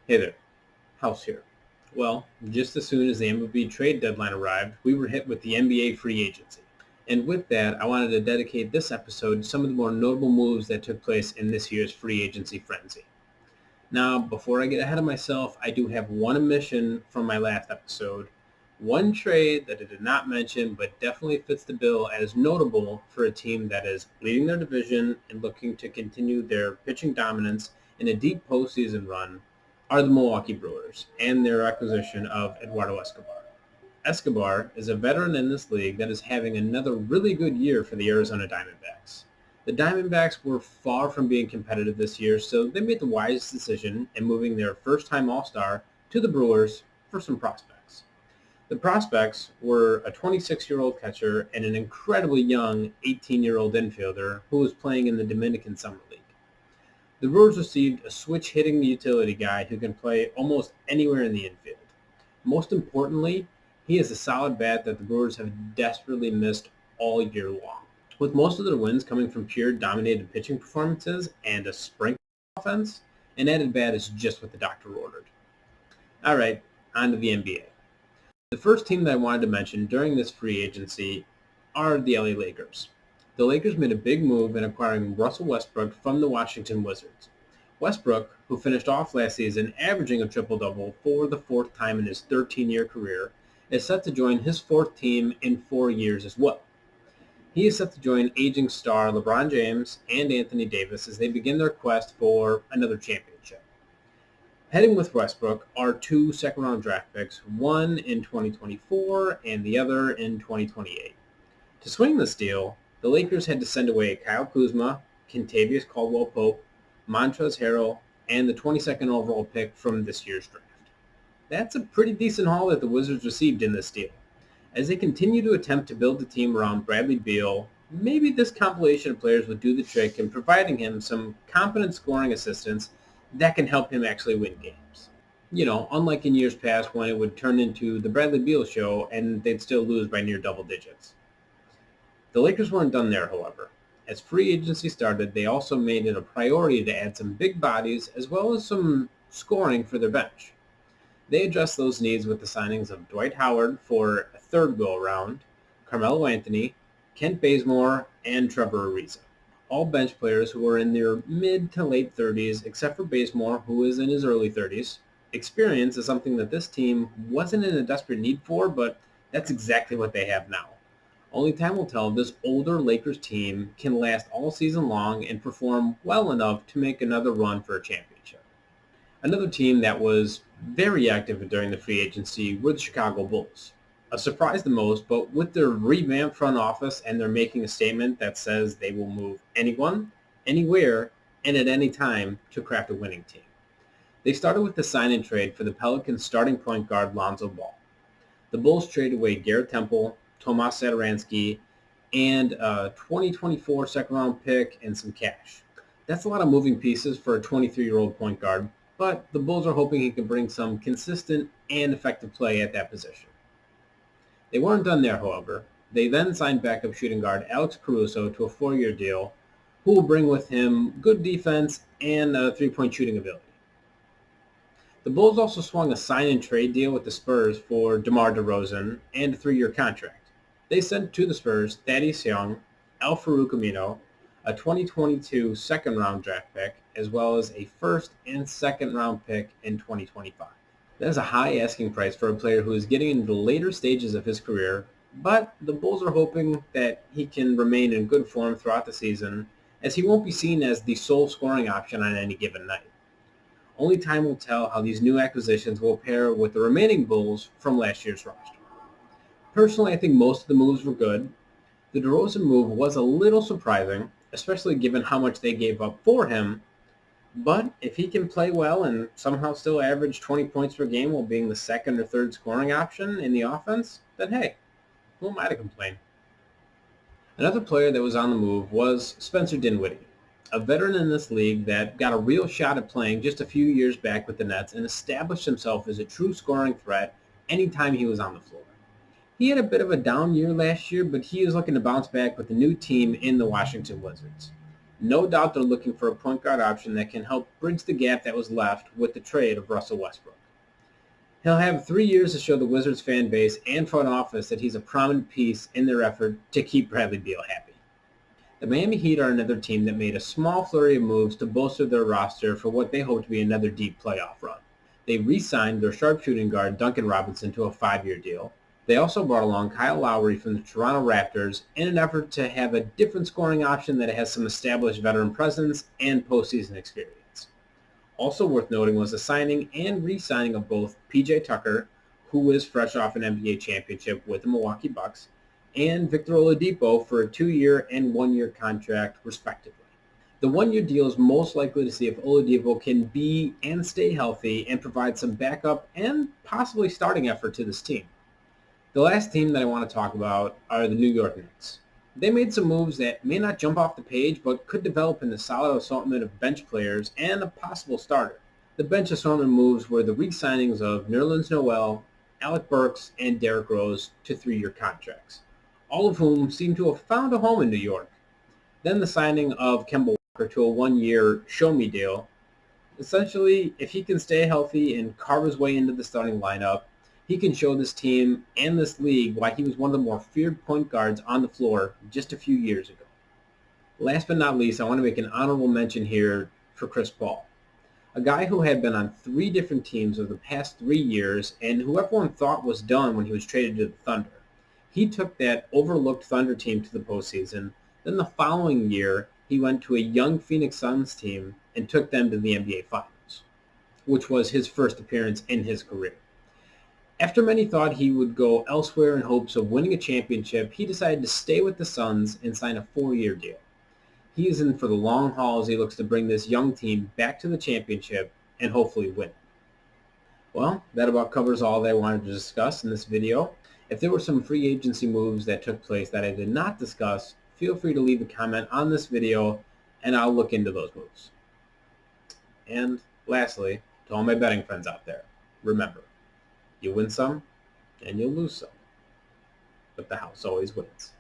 Hey there, House here. Well, just as soon as the MLB trade deadline arrived, we were hit with the NBA free agency. And with that, I wanted to dedicate this episode to some of the more notable moves that took place in this year's free agency frenzy. Now, before I get ahead of myself, I do have one omission from my last episode. One trade that I did not mention, but definitely fits the bill as notable for a team that is leading their division and looking to continue their pitching dominance in a deep postseason run, are the Milwaukee Brewers and their acquisition of Eduardo Escobar. Escobar is a veteran in this league that is having another really good year for the Arizona Diamondbacks. The Diamondbacks were far from being competitive this year, so they made the wise decision in moving their first-time All-Star to the Brewers for some prospects. The prospects were a 26-year-old catcher and an incredibly young 18-year-old infielder who was playing in the Dominican Summer League. The Brewers received a switch-hitting utility guy who can play almost anywhere in the infield. Most importantly, he is a solid bat that the Brewers have desperately missed all year long. With most of their wins coming from pure dominated pitching performances and a sprinkle offense, an added bat is just what the doctor ordered. All right, on to the NBA. The first team that I wanted to mention during this free agency are the LA Lakers. The Lakers made a big move in acquiring Russell Westbrook from the Washington Wizards. Westbrook, who finished off last season averaging a triple-double for the fourth time in his 13-year career, is set to join his fourth team in 4 years as well. He is set to join aging star LeBron James and Anthony Davis as they begin their quest for another championship. Heading with Westbrook are two second-round draft picks, one in 2024 and the other in 2028. To swing this deal, the Lakers had to send away Kyle Kuzma, Kentavious Caldwell-Pope, Montrezl Harrell, and the 22nd overall pick from this year's draft. That's a pretty decent haul that the Wizards received in this deal. As they continue to attempt to build the team around Bradley Beal, maybe this compilation of players would do the trick in providing him some competent scoring assistance that can help him actually win games. Unlike in years past when it would turn into the Bradley Beal show and they'd still lose by near double digits. The Lakers weren't done there, however. As free agency started, they also made it a priority to add some big bodies as well as some scoring for their bench. They addressed those needs with the signings of Dwight Howard for a third go-around, Carmelo Anthony, Kent Bazemore, and Trevor Ariza. All bench players who were in their mid to late 30s, except for Bazemore, who is in his early 30s. Experience is something that this team wasn't in a desperate need for, but that's exactly what they have now. Only time will tell if this older Lakers team can last all season long and perform well enough to make another run for a championship. Another team that was very active during the free agency were the Chicago Bulls. A surprise the most, but with their revamped front office and they're making a statement that says they will move anyone, anywhere, and at any time to craft a winning team. They started with the sign-and trade for the Pelicans starting point guard Lonzo Ball. The Bulls traded away Garrett Temple, Tomas Satoransky, and a 2024 second-round pick and some cash. That's a lot of moving pieces for a 23-year-old point guard, but the Bulls are hoping he can bring some consistent and effective play at that position. They weren't done there, however. They then signed backup shooting guard Alex Caruso to a 4-year deal, who will bring with him good defense and three-point shooting ability. The Bulls also swung a sign-and-trade deal with the Spurs for DeMar DeRozan and a 3-year contract. They sent to the Spurs Thaddeus Young, Al-Farouq Amino, a 2022 second-round draft pick, as well as a first and second-round pick in 2025. That is a high asking price for a player who is getting into the later stages of his career, but the Bulls are hoping that he can remain in good form throughout the season, as he won't be seen as the sole scoring option on any given night. Only time will tell how these new acquisitions will pair with the remaining Bulls from last year's roster. Personally, I think most of the moves were good. The DeRozan move was a little surprising, especially given how much they gave up for him, but if he can play well and somehow still average 20 points per game while being the second or third scoring option in the offense, then hey, who am I to complain? Another player that was on the move was Spencer Dinwiddie, a veteran in this league that got a real shot at playing just a few years back with the Nets and established himself as a true scoring threat anytime he was on the floor. He had a bit of a down year last year, but he is looking to bounce back with a new team in the Washington Wizards. No doubt they're looking for a point guard option that can help bridge the gap that was left with the trade of Russell Westbrook. He'll have 3 years to show the Wizards fan base and front office that he's a prominent piece in their effort to keep Bradley Beal happy. The Miami Heat are another team that made a small flurry of moves to bolster their roster for what they hope to be another deep playoff run. They re-signed their sharpshooting guard Duncan Robinson to a 5-year deal. They also brought along Kyle Lowry from the Toronto Raptors in an effort to have a different scoring option that has some established veteran presence and postseason experience. Also worth noting was the signing and re-signing of both P.J. Tucker, who is fresh off an NBA championship with the Milwaukee Bucks, and Victor Oladipo for a 2-year and 1-year contract, respectively. The 1-year deal is most likely to see if Oladipo can be and stay healthy and provide some backup and possibly starting effort to this team. The last team that I want to talk about are the New York Knicks. They made some moves that may not jump off the page but could develop into a solid assortment of bench players and a possible starter. The bench assortment moves were the re-signings of Nerlens Noel, Alec Burks, and Derrick Rose to 3-year contracts, all of whom seem to have found a home in New York. Then the signing of Kemba Walker to a 1-year show-me deal. Essentially, if he can stay healthy and carve his way into the starting lineup, he can show this team and this league why he was one of the more feared point guards on the floor just a few years ago. Last but not least, I want to make an honorable mention here for Chris Paul, a guy who had been on 3 different teams over the past 3 years and who everyone thought was done when he was traded to the Thunder. He took that overlooked Thunder team to the postseason. Then the following year, he went to a young Phoenix Suns team and took them to the NBA Finals, which was his first appearance in his career. After many thought he would go elsewhere in hopes of winning a championship, he decided to stay with the Suns and sign a 4-year deal. He is in for the long haul as he looks to bring this young team back to the championship and hopefully win it. Well, that about covers all that I wanted to discuss in this video. If there were some free agency moves that took place that I did not discuss, feel free to leave a comment on this video and I'll look into those moves. And lastly, to all my betting friends out there, remember, you win some and you'll lose some, but the house always wins.